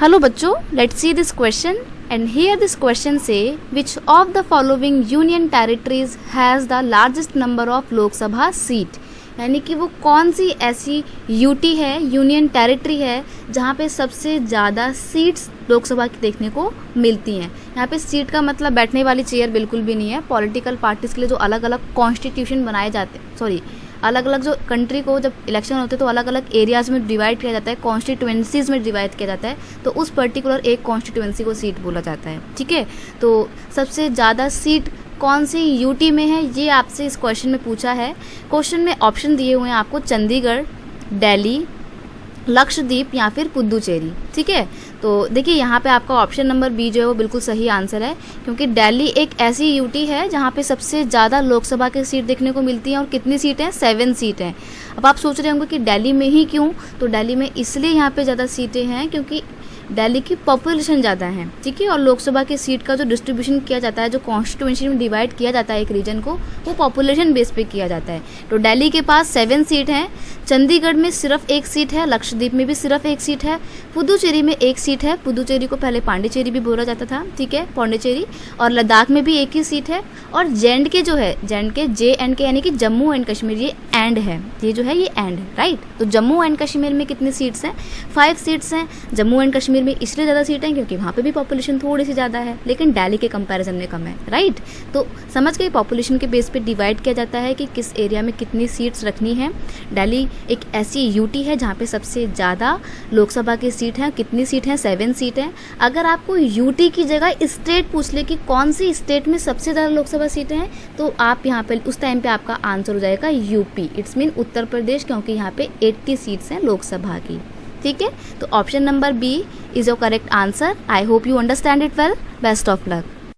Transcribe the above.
Hello बच्चों, let's see this question and here this question say which of the following union territories has the largest number of लोक सभा seat. यानी कि वो कौन सी ऐसी यूटी है, यूनियन टेरिटरी है जहाँ पे सबसे ज़्यादा सीट्स लोकसभा की देखने को मिलती हैं। यहाँ पे सीट का मतलब बैठने वाली चेयर बिल्कुल भी नहीं है। पॉलिटिकल पार्टीज़ के लिए जो अलग अलग कॉन्स्टिट्यूशन बनाए जाते हैं, अलग अलग जो कंट्री को जब इलेक्शन होते हैं तो अलग अलग एरियाज़ में डिवाइड किया जाता है, कॉन्स्टिट्यूएंसीज़ में डिवाइड किया जाता है, तो उस पर्टिकुलर एक कॉन्स्टिट्यूएंसी को सीट बोला जाता है। ठीक है, तो सबसे ज़्यादा सीट कौन सी यूटी में है ये आपसे इस क्वेश्चन में पूछा है। क्वेश्चन में ऑप्शन दिए हुए हैं आपको चंडीगढ़, दिल्ली, लक्षद्वीप या फिर पुदुचेरी। ठीक है, तो देखिए यहाँ पे आपका ऑप्शन नंबर बी जो है वो बिल्कुल सही आंसर है, क्योंकि दिल्ली एक ऐसी यूटी है जहाँ पे सबसे ज़्यादा लोकसभा की सीट देखने को मिलती है। और कितनी सीट हैं? 7 सीट हैं। अब आप सोच रहे होंगे कि दिल्ली में ही क्यों, तो दिल्ली में इसलिए यहाँ पे ज़्यादा सीटें हैं क्योंकि दिल्ली की पॉपुलेशन ज़्यादा है। ठीक है, और लोकसभा की सीट का जो डिस्ट्रीब्यूशन किया जाता है, जो कॉन्स्टिट्यूएंसी में डिवाइड किया जाता है एक रीजन को, वो पॉपुलेशन बेस पे किया जाता है। तो दिल्ली के पास 7 सीट हैं, चंडीगढ़ में सिर्फ 1 सीट है, लक्षद्वीप में भी सिर्फ 1 सीट है, पुदुचेरी में 1 सीट है। पुदुचेरी को पहले पांडिचेरी भी बोला जाता था। ठीक है, पांडिचेरी। और लद्दाख में भी 1 ही सीट है। और जे जो है, JNK यानी कि जम्मू एंड कश्मीर, ये एंड है, ये जो है ये एंड है, राइट। तो जम्मू एंड कश्मीर में कितनी सीट्स हैं? 5 सीट्स हैं। जम्मू एंड कश्मीर में इसलिए ज़्यादा सीटें हैं क्योंकि वहाँ पे भी पॉपुलेशन थोड़ी सी ज़्यादा है, लेकिन दिल्ली के कंपैरिजन में कम है, राइट। तो समझ गए, पॉपुलेशन के बेस पे डिवाइड किया जाता है कि किस एरिया में कितनी सीट्स रखनी है। दिल्ली एक ऐसी यूटी है जहाँ पे सबसे ज़्यादा लोकसभा की सीट है। कितनी सीट हैं? 7 सीट हैं। अगर आपको यूटी की जगह स्टेट पूछ ले कि कौन सी स्टेट में सबसे ज़्यादा लोकसभा सीटें हैं, तो आप यहाँ पे उस टाइम पे आपका आंसर हो जाएगा UP, it's mean Uttar Pradesh, क्योंकि यहाँ पे 80 सीट्स हैं लोकसभा की। ठीक है, तो option number B is your correct answer. I hope you understand it well. Best of luck.